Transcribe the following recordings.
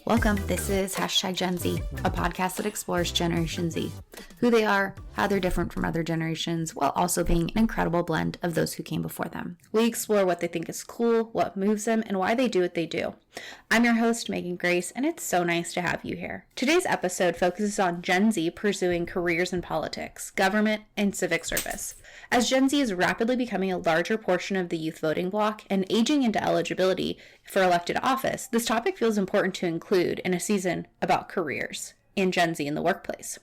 Welcome. This is #Gen Z, a podcast that explores Generation Z, who they are, how they're different from other generations, while also being an incredible blend of those who came before them. We explore what they think is cool, what moves them, and why they do what they do. I'm your host, Megan Grace, and it's so nice to have you here. Today's episode focuses on Gen Z pursuing careers in politics, government, and civic service. As Gen Z is rapidly becoming a larger portion of the youth voting bloc and aging into eligibility for elected office, this topic feels important to include in a season about careers in Gen Z in the workplace.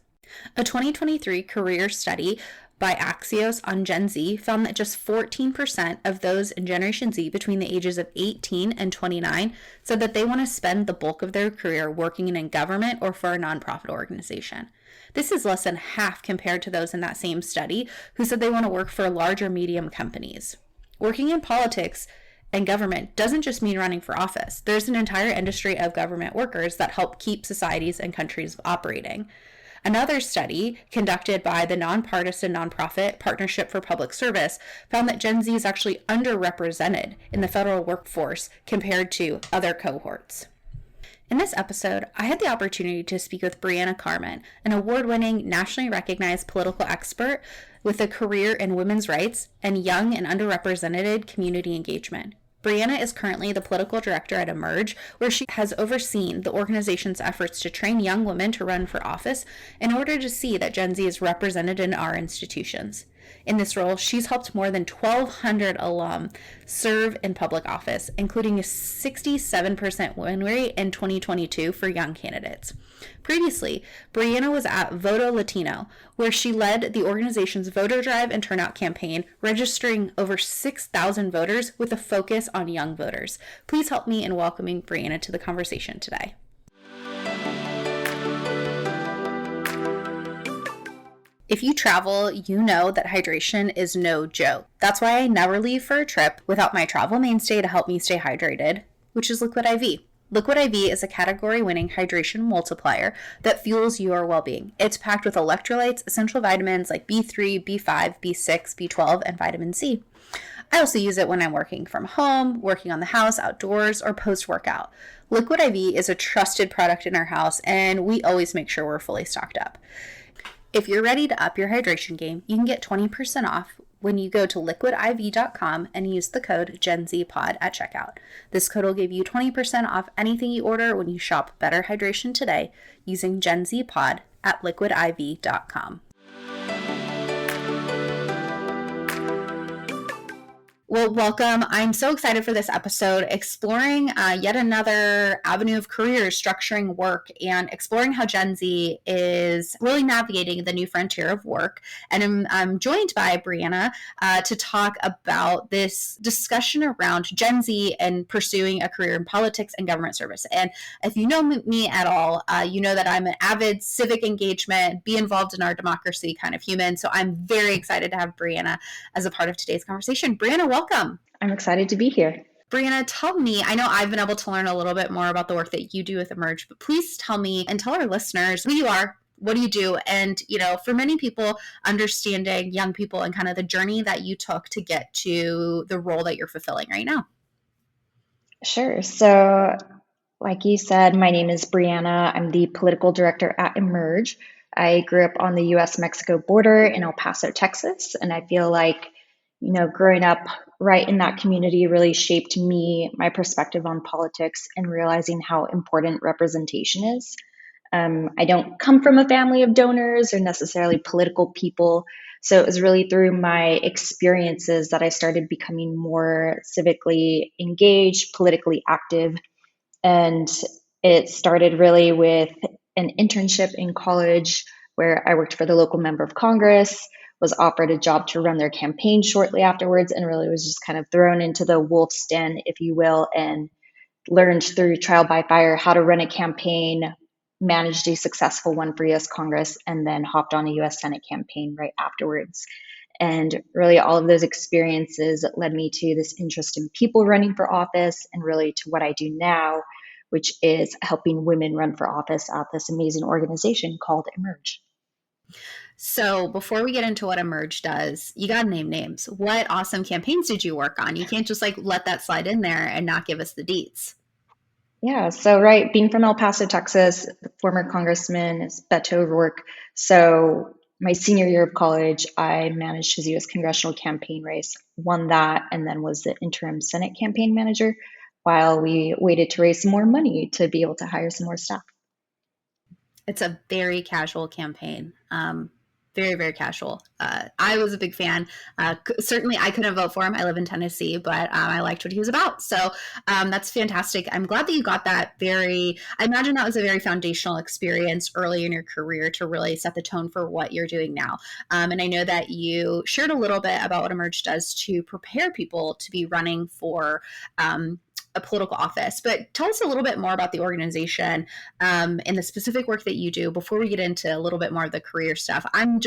A 2023 career study by Axios on Gen Z found that just 14% of those in Generation Z between the ages of 18 and 29 said that they want to spend the bulk of their career working in government or for a nonprofit organization. This is less than half compared to those in that same study who said they want to work for large or medium companies. Working in politics and government doesn't just mean running for office. There's an entire industry of government workers that help keep societies and countries operating. Another study conducted by the nonpartisan nonprofit Partnership for Public Service found that Gen Z is actually underrepresented in the federal workforce compared to other cohorts. In this episode, I had the opportunity to speak with Brianna Carmen, an award-winning, nationally recognized political expert with a career in women's rights and young and underrepresented community engagement. Brianna is currently the political director at Emerge, where she has overseen the organization's efforts to train young women to run for office in order to see that Gen Z is represented in our institutions. In this role, she's helped more than 1,200 alum serve in public office, including a 67% win rate in 2022 for young candidates. Previously, Brianna was at Voto Latino, where she led the organization's voter drive and turnout campaign, registering over 6,000 voters with a focus on young voters. Please help me in welcoming Brianna to the conversation today. If you travel, you know that hydration is no joke. That's why I never leave for a trip without my travel mainstay to help me stay hydrated, which is Liquid IV. Liquid IV is a category-winning hydration multiplier that fuels your well-being. It's packed with electrolytes, essential vitamins like B3, B5, B6, B12, and vitamin C. I also use it when I'm working from home, working on the house, outdoors, or post-workout. Liquid IV is a trusted product in our house, and we always make sure we're fully stocked up. If you're ready to up your hydration game, you can get 20% off when you go to liquidiv.com and use the code GenZPod at checkout. This code will give you 20% off anything you order when you shop Better Hydration today using GenZPod at liquidiv.com. Well, welcome. I'm so excited for this episode, exploring yet another avenue of careers, structuring work, and exploring how Gen Z is really navigating the new frontier of work. And I'm joined by Brianna to talk about this discussion around Gen Z and pursuing a career in politics and government service. And if you know me at all, you know that I'm an avid civic engagement, be involved in our democracy kind of human. So I'm very excited to have Brianna as a part of today's conversation. Brianna, welcome. I'm excited to be here. Brianna, tell me, I know I've been able to learn a little bit more about the work that you do with Emerge, but please tell me and tell our listeners who you are, what do you do? And, for many people, understanding young people and kind of the journey that you took to get to the role that you're fulfilling right now. Sure. So, like you said, my name is Brianna. I'm the political director at Emerge. I grew up on the U.S.-Mexico border in El Paso, Texas, and I feel like growing up right in that community really shaped me, my perspective on politics, and realizing how important representation is. I don't come from a family of donors or necessarily political people, so it was really through my experiences that I started becoming more civically engaged, politically active, and it started really with an internship in college where I worked for the local member of Congress, was offered a job to run their campaign shortly afterwards, and really was just kind of thrown into the wolf's den, if you will, and learned through trial by fire how to run a campaign, managed a successful one for U.S. Congress, and then hopped on a U.S. Senate campaign right afterwards. And really all of those experiences led me to this interest in people running for office and really to what I do now, which is helping women run for office at this amazing organization called Emerge. So before we get into what Emerge does, you got to name names. What awesome campaigns did you work on? You can't just let that slide in there and not give us the deets. Yeah, so right, being from El Paso, Texas, the former congressman is Beto O'Rourke. So my senior year of college, I managed his U.S. congressional campaign race, won that, and then was the interim Senate campaign manager while we waited to raise some more money to be able to hire some more staff. It's a very casual campaign. Very, very casual. I was a big fan. Certainly, I couldn't vote for him. I live in Tennessee, but I liked what he was about. So that's fantastic. I'm glad that you got that I imagine that was a very foundational experience early in your career to really set the tone for what you're doing now. And I know that you shared a little bit about what Emerge does to prepare people to be running for a political office. But tell us a little bit more about the organization and the specific work that you do before we get into a little bit more of the career stuff. I'm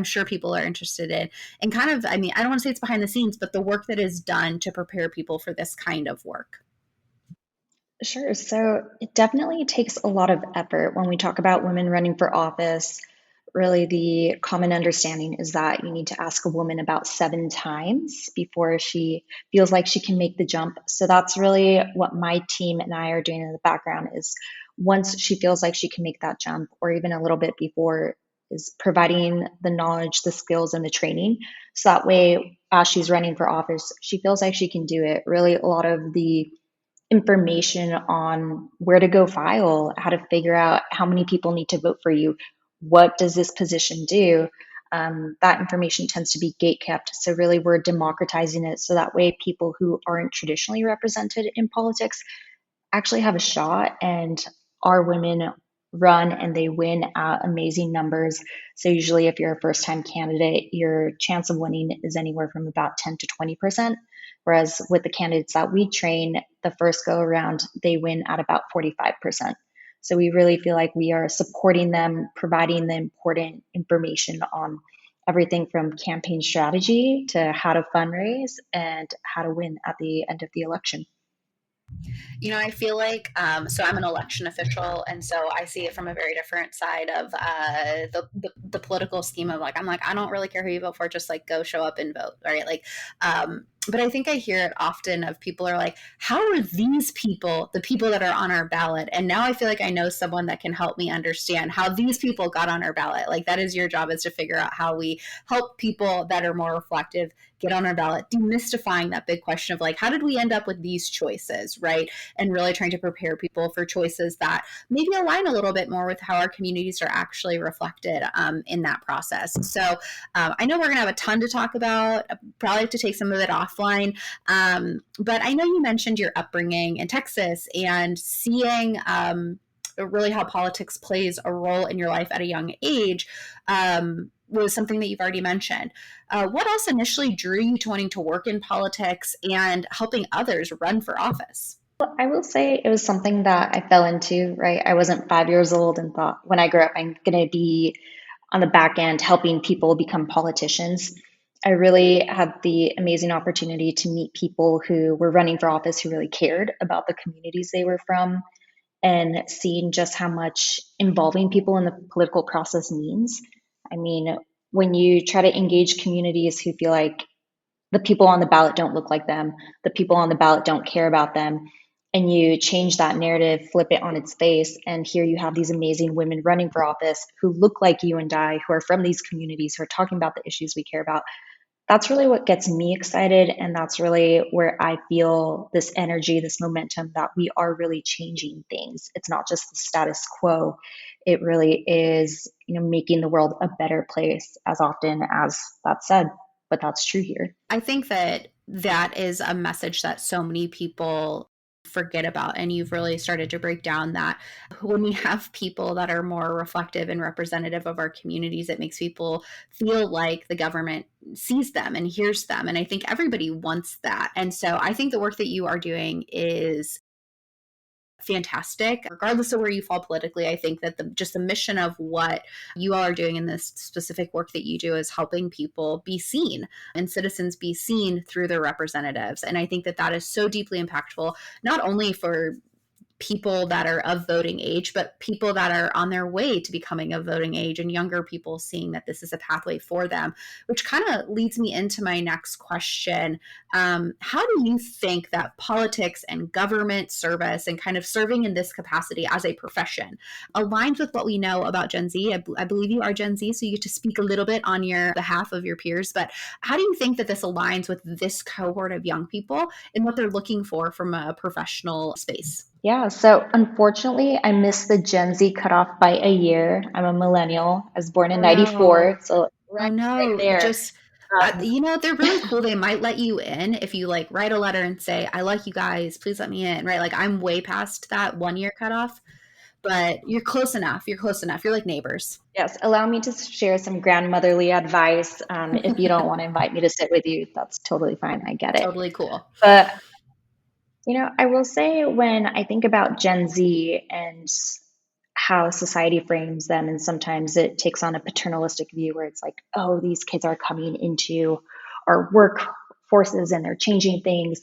sure people are interested in and kind of, I mean, I don't want to say it's behind the scenes, but the work that is done to prepare people for this kind of work. Sure. So it definitely takes a lot of effort when we talk about women running for office. Really, the common understanding is that you need to ask a woman about 7 times before she feels like she can make the jump. So that's really what my team and I are doing in the background is once she feels like she can make that jump, or even a little bit before, is providing the knowledge, the skills, and the training. So that way, as she's running for office, she feels like she can do it. Really, a lot of the information on where to go file, how to figure out how many people need to vote for you, what does this position do. That information tends to be gate kept. So, really, we're democratizing it so that way people who aren't traditionally represented in politics actually have a shot, and our women run and they win at amazing numbers. So usually if you're a first time candidate, your chance of winning is anywhere from about 10 to 20%. Whereas with the candidates that we train, the first go around, they win at about 45%. So we really feel like we are supporting them, providing the important information on everything from campaign strategy to how to fundraise and how to win at the end of the election. I feel like, so I'm an election official, and so I see it from a very different side of the political scheme of like, I'm like, I don't really care who you vote for, just like go show up and vote, right? Like, but I think I hear it often of people are like, how are these people, the people that are on our ballot? And now I feel like I know someone that can help me understand how these people got on our ballot. Like that is your job, is to figure out how we help people that are more reflective get on our ballot, demystifying that big question of like, how did we end up with these choices, right? And really trying to prepare people for choices that maybe align a little bit more with how our communities are actually reflected in that process. So I know we're going to have a ton to talk about. Probably have to take some of it offline. But I know you mentioned your upbringing in Texas and seeing really how politics plays a role in your life at a young age. Was something that you've already mentioned. What else initially drew you to wanting to work in politics and helping others run for office? Well, I will say it was something that I fell into, right? I wasn't 5 years old and thought when I grew up, I'm going to be on the back end helping people become politicians. I really had the amazing opportunity to meet people who were running for office who really cared about the communities they were from and seeing just how much involving people in the political process means. I mean, when you try to engage communities who feel like the people on the ballot don't look like them, the people on the ballot don't care about them, and you change that narrative, flip it on its face, and here you have these amazing women running for office who look like you and I, who are from these communities, who are talking about the issues we care about. That's really what gets me excited, and that's really where I feel this energy, this momentum that we are really changing things. It's not just the status quo. It really is, making the world a better place, as often as that's said, but that's true here. I think that that is a message that so many people forget about. And you've really started to break down that when we have people that are more reflective and representative of our communities, it makes people feel like the government sees them and hears them. And I think everybody wants that. And so I think the work that you are doing is fantastic. Regardless of where you fall politically, I think that just the mission of what you all are doing in this specific work that you do is helping people be seen and citizens be seen through their representatives. And I think that that is so deeply impactful, not only for people that are of voting age, but people that are on their way to becoming of voting age and younger people seeing that this is a pathway for them, which kind of leads me into my next question. How do you think that politics and government service and kind of serving in this capacity as a profession aligns with what we know about Gen Z? I believe you are Gen Z, so you get to speak a little bit on your behalf of your peers, but how do you think that this aligns with this cohort of young people and what they're looking for from a professional space? Yeah, so unfortunately, I missed the Gen Z cutoff by a year. I'm a millennial. I was born in Oh no. 94, so Oh right no. there. Just Um, they're really cool. They might let you in if you like write a letter and say, I like you guys, please let me in, right? Like I'm way past that 1 year cutoff, but you're close enough. You're close enough. You're like neighbors. yes, allow me to share some grandmotherly advice. If you don't want to invite me to sit with you, that's totally fine. I get it. Totally cool. But I will say when I think about Gen Z and how society frames them, and sometimes it takes on a paternalistic view where it's like, oh, these kids are coming into our workforces and they're changing things.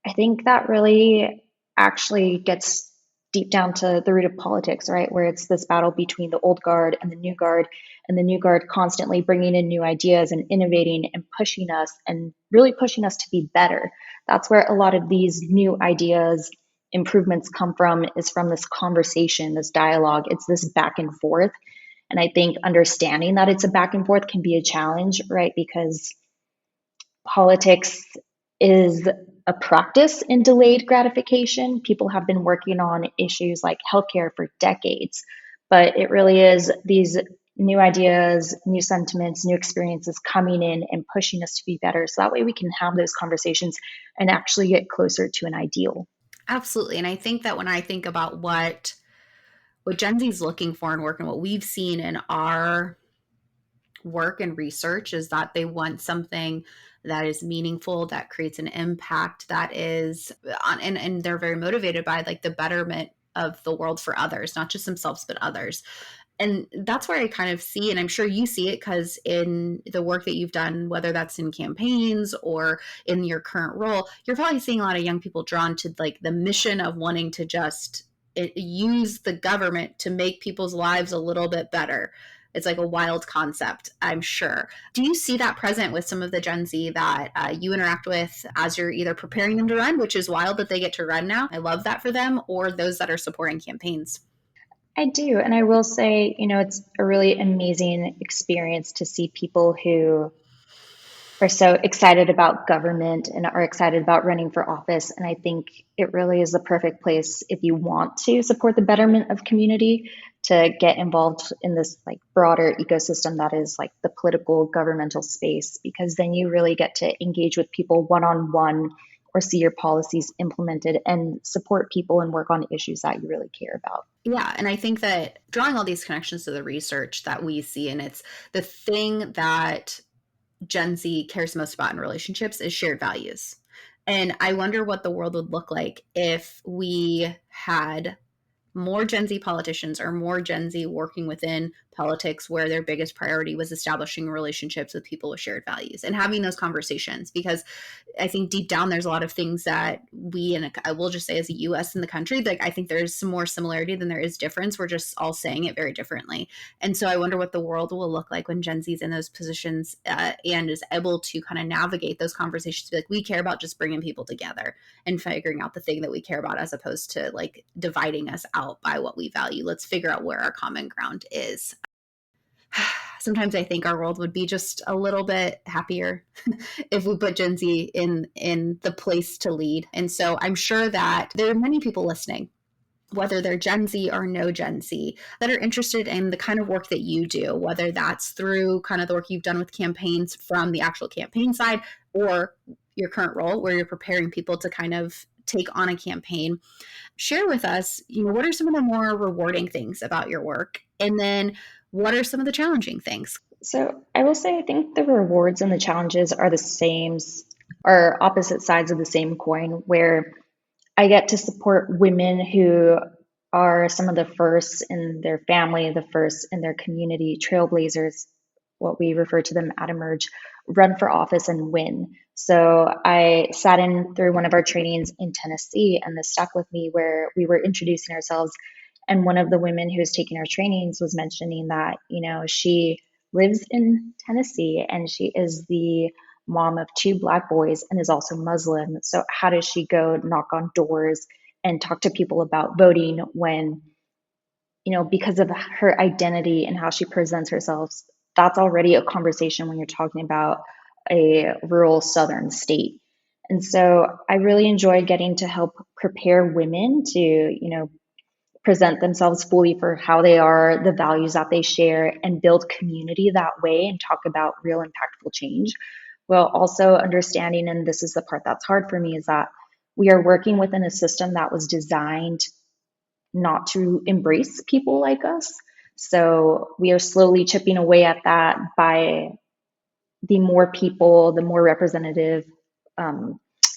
I think that really actually gets deep down to the root of politics, right? Where it's this battle between the old guard and the new guard constantly bringing in new ideas and innovating and really pushing us to be better. That's where a lot of these new ideas, improvements come from, is from this conversation, this dialogue. It's this back and forth. And I think understanding that it's a back and forth can be a challenge, right? Because politics is a practice in delayed gratification. People have been working on issues like healthcare for decades, but it really is these new ideas, new sentiments, new experiences coming in and pushing us to be better. So that way we can have those conversations and actually get closer to an ideal. Absolutely. And I think that when I think about what Gen Z is looking for in work and what we've seen in our work and research is that they want something that is meaningful, that creates an impact, that is on, and they're very motivated by like the betterment of the world for others, not just themselves, but others. And that's where I kind of see, and I'm sure you see it because in the work that you've done, whether that's in campaigns or in your current role, you're probably seeing a lot of young people drawn to like the mission of wanting to just use the government to make people's lives a little bit better. It's like a wild concept, I'm sure. Do you see that present with some of the Gen Z that you interact with as you're either preparing them to run, which is wild that they get to run now? I love that for them, or those that are supporting campaigns? I do. And I will say, it's a really amazing experience to see people who are so excited about government and are excited about running for office. And I think it really is the perfect place if you want to support the betterment of community to get involved in this like broader ecosystem that is like the political governmental space, because then you really get to engage with people one on one or see your policies implemented and support people and work on issues that you really care about. Yeah, and I think that drawing all these connections to the research that we see, and it's the thing that Gen Z cares most about in relationships is shared values. And I wonder what the world would look like if we had more Gen Z politicians or more Gen Z working within politics where their biggest priority was establishing relationships with people with shared values and having those conversations. Because I think deep down there's a lot of things that we, and I will just say as a US in the country, like I think there's some more similarity than there is difference. We're just all saying it very differently. And so I wonder what the world will look like when Gen Z is in those positions and is able to kind of navigate those conversations to be like, we care about just bringing people together and figuring out the thing that we care about as opposed to like dividing us out by what we value. Let's figure out where our common ground is. Sometimes I think our world would be just a little bit happier if we put Gen Z in the place to lead. And so I'm sure that there are many people listening, whether they're Gen Z or no Gen Z, that are interested in the kind of work that you do, whether that's through kind of the work you've done with campaigns from the actual campaign side or your current role where you're preparing people to kind of take on a campaign. Share with us, what are some of the more rewarding things about your work? And then what are some of the challenging things? So I will say, I think the rewards and the challenges are the same, are opposite sides of the same coin, where I get to support women who are some of the first in their family, the first in their community, trailblazers, what we refer to them at Emerge, run for office and win. So I sat in through one of our trainings in Tennessee, and this stuck with me where we were introducing ourselves. And one of the women who was taking our trainings was mentioning that, she lives in Tennessee and she is the mom of two Black boys and is also Muslim. So, how does she go knock on doors and talk to people about voting when, because of her identity and how she presents herself? That's already a conversation when you're talking about a rural southern state. And so I really enjoy getting to help prepare women to, present themselves fully for how they are, the values that they share, and build community that way and talk about real impactful change. While also understanding, and this is the part that's hard for me, is that we are working within a system that was designed not to embrace people like us. So we are slowly chipping away at that by the more people, the more representative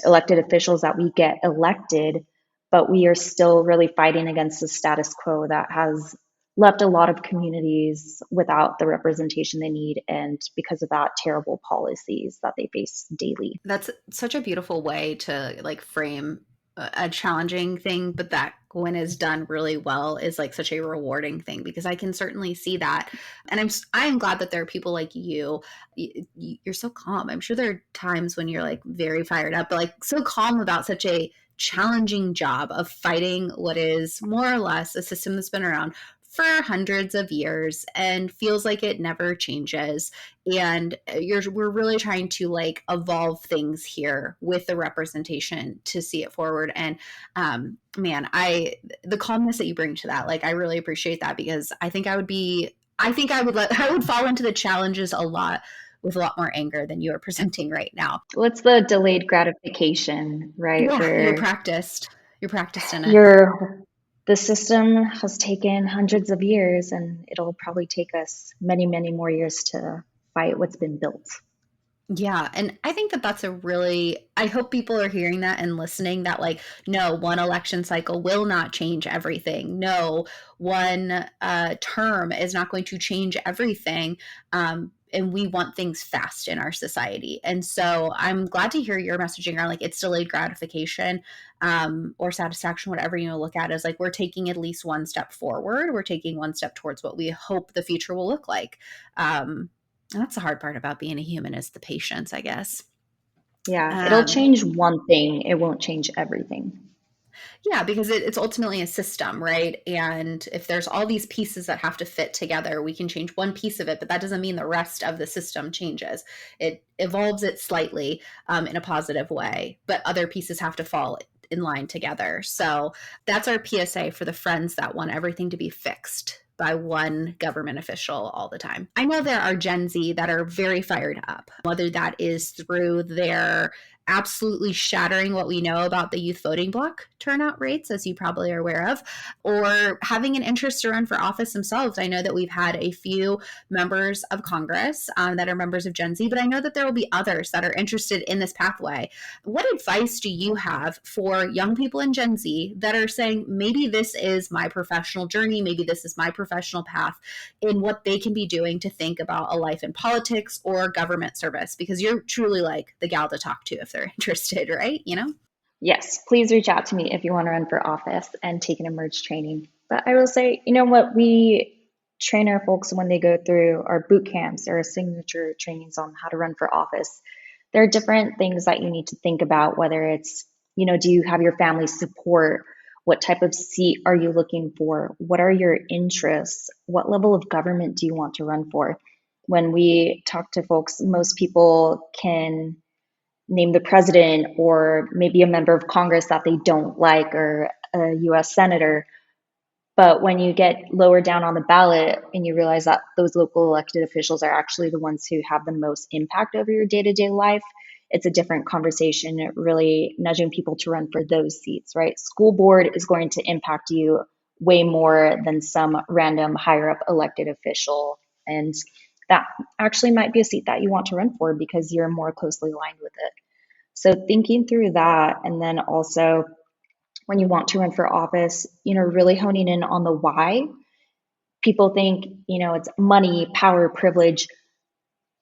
elected officials that we get elected, but we are still really fighting against the status quo that has left a lot of communities without the representation they need, and because of that, terrible policies that they face daily. That's such a beautiful way to like frame a challenging thing, but that when it's done really well is like such a rewarding thing, because I can certainly see that. And I'm glad that there are people like you. You're so calm. I'm sure there are times when you're like very fired up, but like so calm about such a challenging job of fighting what is more or less a system that's been around for hundreds of years and feels like it never changes. And we're really trying to like evolve things here with the representation to see it forward. And man, the calmness that you bring to that, like I really appreciate that, because I think I would fall into the challenges a lot with a lot more anger than you are presenting right now. What's the delayed gratification, right? Yeah, Where you're practiced in it. the system has taken hundreds of years, and it'll probably take us many, many more years to fight what's been built. Yeah. And I think that I hope people are hearing that and listening, that like, no, one election cycle will not change everything. No, one term is not going to change everything. And we want things fast in our society. And so I'm glad to hear your messaging around like it's delayed gratification, or satisfaction, whatever you look at, is like we're taking at least one step forward. We're taking one step towards what we hope the future will look like. And that's the hard part about being a human, is the patience, I guess. Yeah, it'll Um, change one thing, it won't change everything. yeah, because it's ultimately a system, right? And if there's all these pieces that have to fit together, we can change one piece of it, but that doesn't mean the rest of the system changes. It evolves it slightly, in a positive way, but other pieces have to fall in line together. So that's our PSA for the friends that want everything to be fixed by one government official all the time. I know there are Gen Z that are very fired up, whether that is through their absolutely shattering what we know about the youth voting bloc turnout rates, as you probably are aware of, or having an interest to run for office themselves. I know that we've had a few members of Congress that are members of Gen Z, but I know that there will be others that are interested in this pathway. What advice do you have for young people in Gen Z that are saying, maybe this is my professional journey, maybe this is my professional path, in what they can be doing to think about a life in politics or government service? Because you're truly like the gal to talk to if they're interested, right? You know? Yes, please reach out to me if you want to run for office and take an Emerge training. But I will say, what we train our folks when they go through our boot camps or our signature trainings on how to run for office. There are different things that you need to think about, whether it's, do you have your family support? What type of seat are you looking for? What are your interests? What level of government do you want to run for? When we talk to folks, most people can name the president or maybe a member of Congress that they don't like, or a US senator. But when you get lower down on the ballot and you realize that those local elected officials are actually the ones who have the most impact over your day to day life, it's a different conversation, really nudging people to run for those seats, right? School board is going to impact you way more than some random higher up elected official. And that actually might be a seat that you want to run for because you're more closely aligned with it. So thinking through that, and then also when you want to run for office, really honing in on the why. People think, it's money, power, privilege.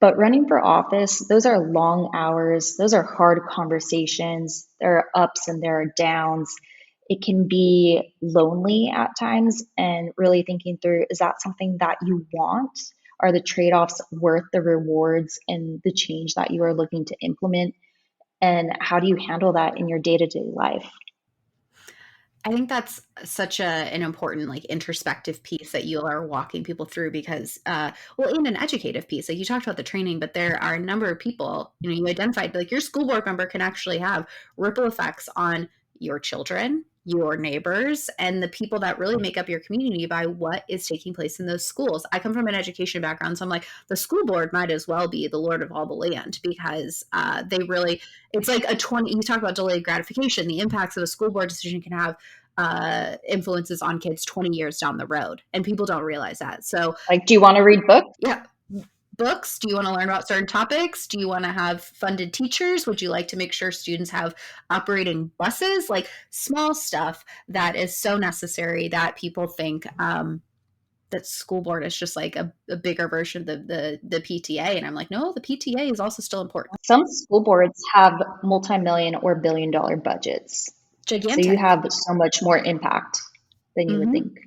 But running for office, those are long hours, those are hard conversations. There are ups and there are downs. It can be lonely at times, and really thinking through, is that something that you want? Are the trade offs worth the rewards and the change that you are looking to implement? And how do you handle that in your day to day life? I think that's such an important like introspective piece that you are walking people through because well, in an educative piece, like you talked about the training, but there are a number of people, you identified like your school board member can actually have ripple effects on your children, your neighbors, and the people that really make up your community by what is taking place in those schools. I come from an education background, so I'm like, the school board might as well be the lord of all the land because they really, it's like a 20, you talk about delayed gratification, the impacts of a school board decision can have influences on kids 20 years down the road, and people don't realize that. So Like, do you want to read books? yeah, books. Do you want to learn about certain topics? Do you want to have funded teachers? Would you like to make sure students have operating buses? Like small stuff that is so necessary that people think that school board is just like a bigger version of the PTA. And I'm like, no, the PTA is also still important. Some school boards have multi-million or billion-dollar budgets. So you Gigantic. have so much more impact than you would Mm-hmm. think.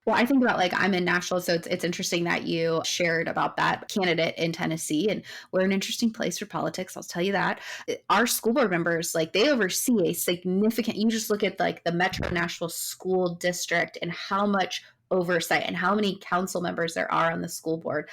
Well, I think about like I'm in Nashville, so it's interesting that you shared about that candidate in Tennessee, and we're an interesting place for politics. I'll tell you that. Our school board members, like they oversee a significant. You just look at like the Metro Nashville School District and how much oversight and how many council members there are on the school board.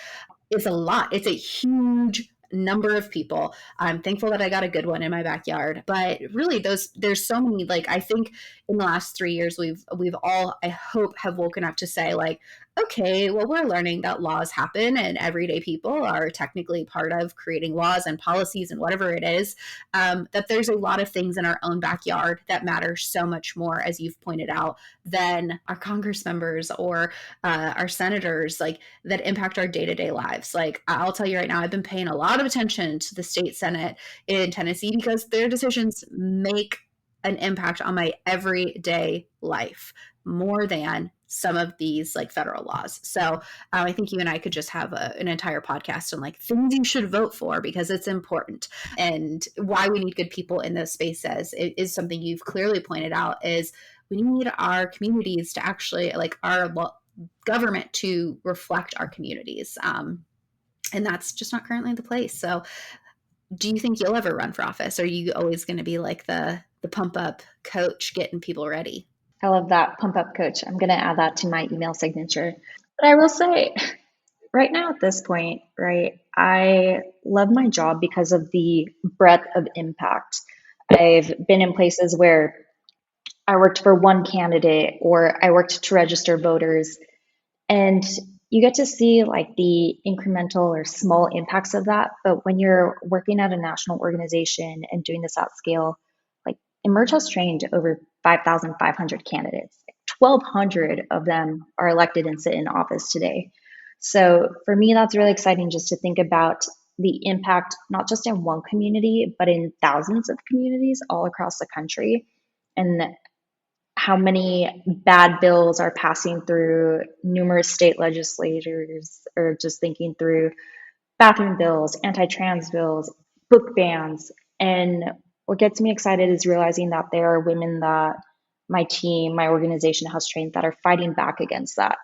It's a lot. It's a huge number of people. I'm thankful that I got a good one in my backyard. But really there's so many, like I think in the last 3 years we've all, I hope, have woken up to say like, okay, well, we're learning that laws happen and everyday people are technically part of creating laws and policies and whatever it is. That there's a lot of things in our own backyard that matter so much more, as you've pointed out, than our Congress members or our senators, like that impact our day-to-day lives. Like I'll tell you right now, I've been paying a lot of attention to the state Senate in Tennessee because their decisions make an impact on my everyday life more than some of these like federal laws. So I think you and I could just have an entire podcast on like things you should vote for because it's important, and why we need good people in those spaces is something you've clearly pointed out. Is we need our communities to actually, like our government to reflect our communities. And that's just not currently the place. So do you think you'll ever run for office? Or are you always going to be like the pump up coach getting people ready? I love that pump up coach. I'm going to add that to my email signature. But I will say, right now at this point, right, I love my job because of the breadth of impact. I've been in places where I worked for one candidate or I worked to register voters, and you get to see like the incremental or small impacts of that. But when you're working at a national organization and doing this at scale, like Emerge has trained over 5,500 candidates. 1,200 of them are elected and sit in office today. So for me, that's really exciting just to think about the impact, not just in one community, but in thousands of communities all across the country. And how many bad bills are passing through numerous state legislators, or just thinking through bathroom bills, anti-trans bills, book bans. And what gets me excited is realizing that there are women that my team, my organization has trained that are fighting back against that.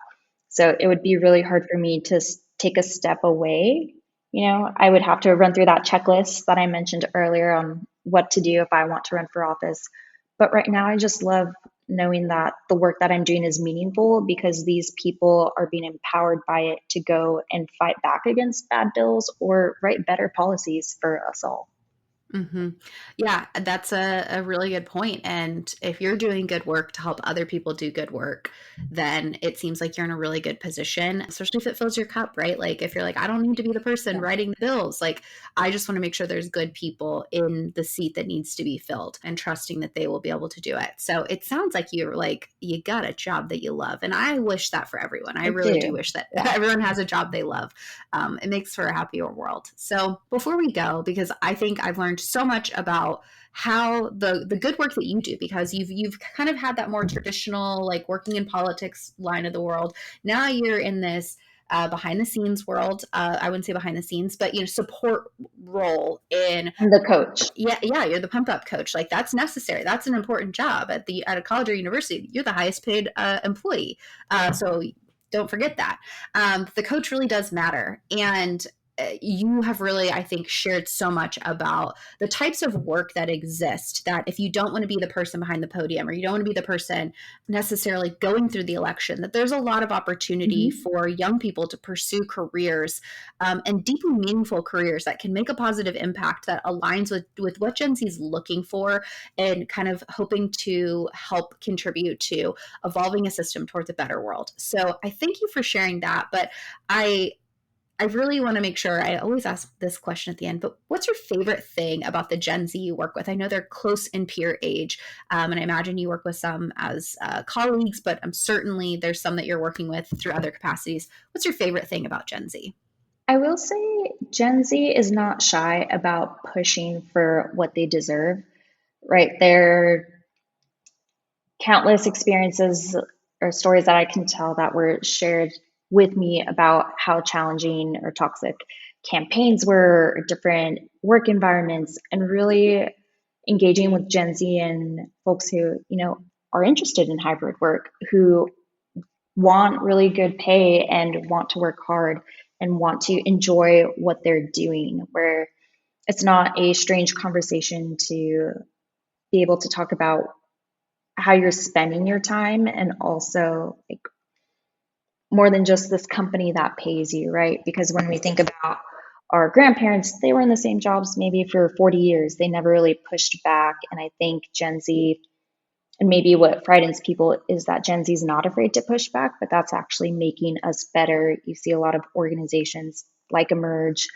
So it would be really hard for me to take a step away. I would have to run through that checklist that I mentioned earlier on what to do if I want to run for office. But right now, I just love knowing that the work that I'm doing is meaningful because these people are being empowered by it to go and fight back against bad bills or write better policies for us all. Mm-hmm. Yeah, that's a really good point. And if you're doing good work to help other people do good work, then it seems like you're in a really good position, especially if it fills your cup, right? Like if you're like, I don't need to be the person Yeah. writing the bills. Like I just want to make sure there's good people in the seat that needs to be filled and trusting that they will be able to do it. So it sounds like you're like, you got a job that you love. And I wish that for everyone. I I really do do. wish that Yeah. everyone has a job they love. It makes for a happier world. So before we go, because I think I've learned so much about how the good work that you do, because you've kind of had that more traditional like working in politics line of the world. Now you're in this behind the scenes world. I wouldn't say behind the scenes, but support role in. I'm the coach. Yeah, you're the pump up coach. Like that's necessary. That's an important job at a college or university. You're the highest paid employee. So don't forget that. The coach really does matter. And you have really, I think, shared so much about the types of work that exist, that if you don't want to be the person behind the podium, or you don't want to be the person necessarily going through the election, that there's a lot of opportunity for young people to pursue careers, and deeply meaningful careers that can make a positive impact, that aligns with what Gen Z is looking for, and kind of hoping to help contribute to evolving a system towards a better world. So I thank you for sharing that. But I really want to make sure, I always ask this question at the end, but what's your favorite thing about the Gen Z you work with? I know they're close in peer age, and I imagine you work with some as colleagues, but certainly there's some that you're working with through other capacities. What's your favorite thing about Gen Z? I will say Gen Z is not shy about pushing for what they deserve, right? There countless experiences or stories that I can tell that were shared with me about how challenging or toxic campaigns were, or different work environments, and really engaging with Gen Z and folks who, are interested in hybrid work, who want really good pay and want to work hard and want to enjoy what they're doing, where it's not a strange conversation to be able to talk about how you're spending your time, and also like more than just this company that pays you, right? Because when we think about our grandparents, they were in the same jobs maybe for 40 years. They never really pushed back. And I think Gen Z, and maybe what frightens people is that Gen Z is not afraid to push back, but that's actually making us better. You see a lot of organizations like Emerge,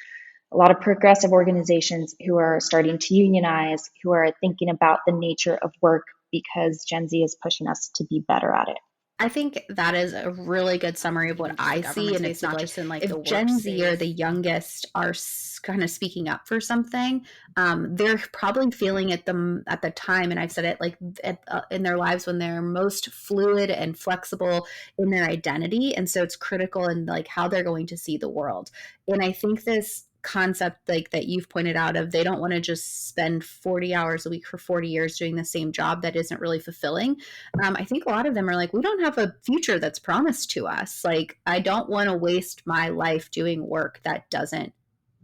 a lot of progressive organizations who are starting to unionize, who are thinking about the nature of work, because Gen Z is pushing us to be better at it. I think that is a really good summary of what I see, and it's not just in like if Gen Z or the youngest are kind of speaking up for something, they're probably feeling it at the time, and I've said it like in their lives when they're most fluid and flexible in their identity, and so it's critical in like how they're going to see the world. And I think this concept like that you've pointed out of, they don't want to just spend 40 hours a week for 40 years doing the same job that isn't really fulfilling. I think a lot of them are like, we don't have a future that's promised to us. Like, I don't want to waste my life doing work that doesn't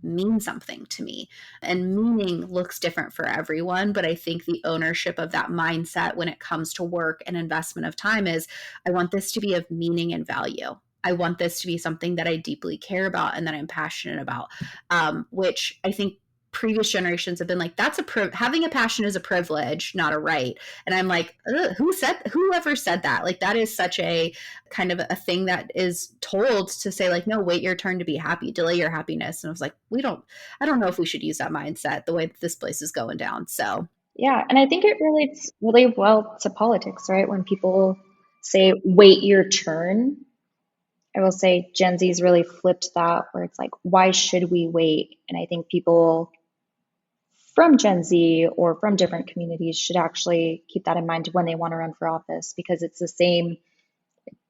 mean something to me. And meaning looks different for everyone, but I think the ownership of that mindset when it comes to work and investment of time is, I want this to be of meaning and value. I want this to be something that I deeply care about and that I'm passionate about, which I think previous generations have been like, that's having a passion is a privilege, not a right. And I'm like, whoever said that? Like, that is such a kind of a thing that is told to say like, no, wait your turn to be happy, delay your happiness. And I was like, I don't know if we should use that mindset the way that this place is going down. So Yeah, and I think it relates really well to politics, right? When people say, wait your turn, I will say Gen Z's really flipped that, where it's like, why should we wait? And I think people from Gen Z or from different communities should actually keep that in mind when they want to run for office, because it's the same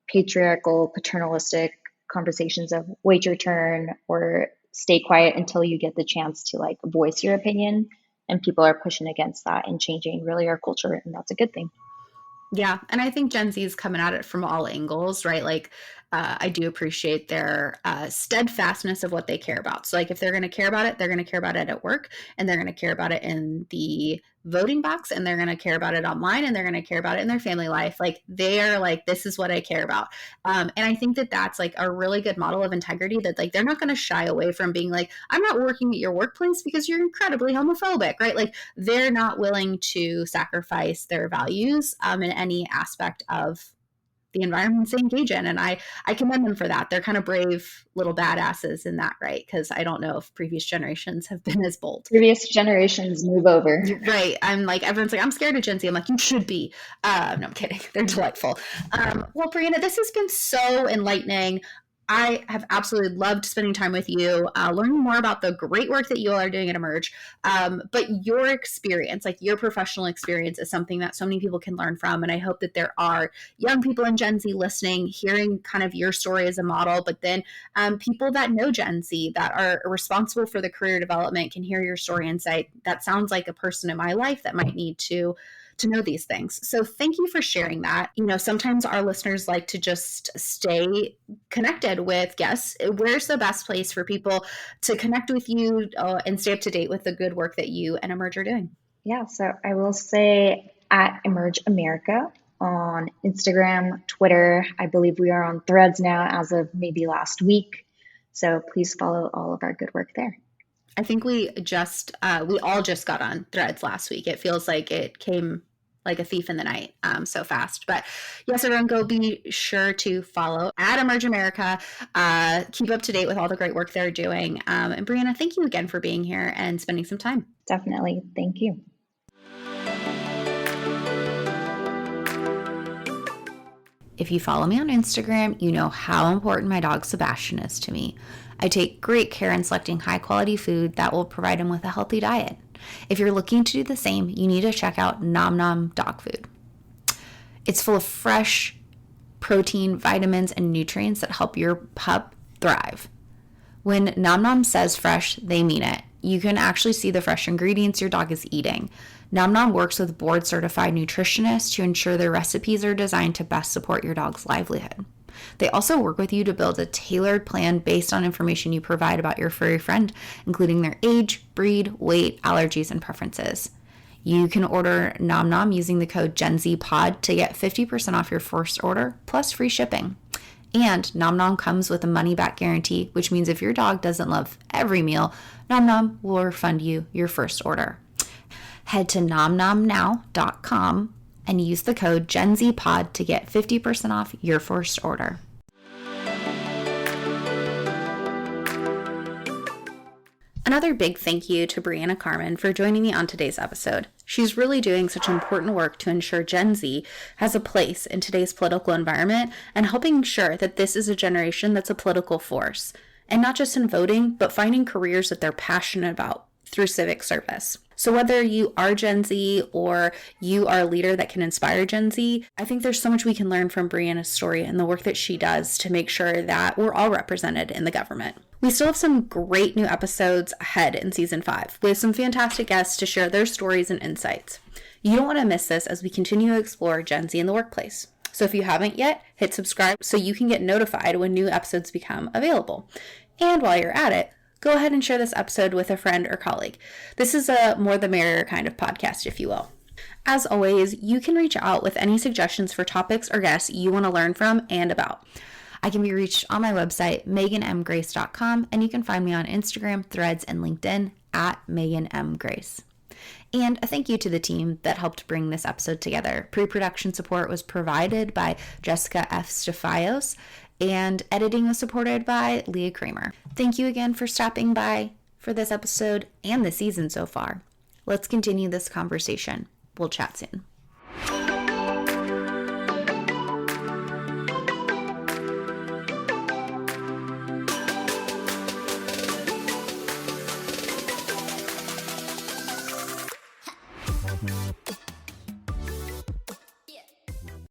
patriarchal, paternalistic conversations of wait your turn or stay quiet until you get the chance to like voice your opinion. And people are pushing against that and changing really our culture, and that's a good thing. yeah, and I think Gen Z is coming at it from all angles, right? Like, I do appreciate their steadfastness of what they care about. So, like, if they're going to care about it, they're going to care about it at work, and they're going to care about it in the voting box, and they're going to care about it online, and they're going to care about it in their family life. Like, they're like, this is what I care about. And I think that that's like a really good model of integrity, that like they're not going to shy away from being like, I'm not working at your workplace because you're incredibly homophobic, right? Like, they're not willing to sacrifice their values in any aspect of the environments they engage in. And I commend them for that. They're kind of brave little badasses in that, right? Because I don't know if previous generations have been as bold. Previous generations move over. Right. I'm like, everyone's like, I'm scared of Gen Z. I'm like, you should be. No, I'm kidding. They're delightful. Well, Brianna, this has been so enlightening. I have absolutely loved spending time with you, learning more about the great work that you all are doing at Emerge. But your experience, like your professional experience, is something that so many people can learn from. And I hope that there are young people in Gen Z listening, hearing kind of your story as a model, but then people that know Gen Z that are responsible for the career development can hear your story and say, that sounds like a person in my life that might need to know these things. So thank you for sharing that. Sometimes our listeners like to just stay connected with guests. Where's the best place for people to connect with you and stay up to date with the good work that you and Emerge are doing? Yeah, so I will say at Emerge America on Instagram, Twitter. I believe we are on Threads now as of maybe last week. So please follow all of our good work there. I think we all just got on Threads last week. It feels like it came like a thief in the night, so fast. But yes, everyone, go be sure to follow at Emerge America. Keep up to date with all the great work they're doing. And Brianna, thank you again for being here and spending some time. Definitely. Thank you. If you follow me on Instagram, you know how important my dog Sebastian is to me. I take great care in selecting high quality food that will provide him with a healthy diet. If you're looking to do the same, you need to check out Nom Nom Dog Food. It's full of fresh protein, vitamins, and nutrients that help your pup thrive. When Nom Nom says fresh, they mean it. You can actually see the fresh ingredients your dog is eating. Nom Nom works with board-certified nutritionists to ensure their recipes are designed to best support your dog's livelihood. They also work with you to build a tailored plan based on information you provide about your furry friend, including their age, breed, weight, allergies, and preferences. You can order Nom Nom using the code GenZPod to get 50% off your first order, plus free shipping. And Nom Nom comes with a money-back guarantee, which means if your dog doesn't love every meal, Nom Nom will refund you your first order. Head to nomnomnow.com and use the code GenZPod to get 50% off your first order. Another big thank you to Brianna Carmen for joining me on today's episode. She's really doing such important work to ensure Gen Z has a place in today's political environment and helping ensure that this is a generation that's a political force. And not just in voting, but finding careers that they're passionate about through civic service. So whether you are Gen Z or you are a leader that can inspire Gen Z, I think there's so much we can learn from Brianna's story and the work that she does to make sure that we're all represented in the government. We still have some great new episodes ahead in season 5 with some fantastic guests to share their stories and insights. You don't want to miss this as we continue to explore Gen Z in the workplace. So if you haven't yet, hit subscribe so you can get notified when new episodes become available. And while you're at it, go ahead and share this episode with a friend or colleague. This is a more the merrier kind of podcast, if you will. As always, you can reach out with any suggestions for topics or guests you want to learn from and about. I can be reached on my website, meganmgrace.com, and you can find me on Instagram, Threads, and LinkedIn at meganmgrace. And a thank you to the team that helped bring this episode together. Pre-production support was provided by Jessica F. Stefios, and editing was supported by Leah Kramer. Thank you again for stopping by for this episode and the season so far. Let's continue this conversation. We'll chat soon.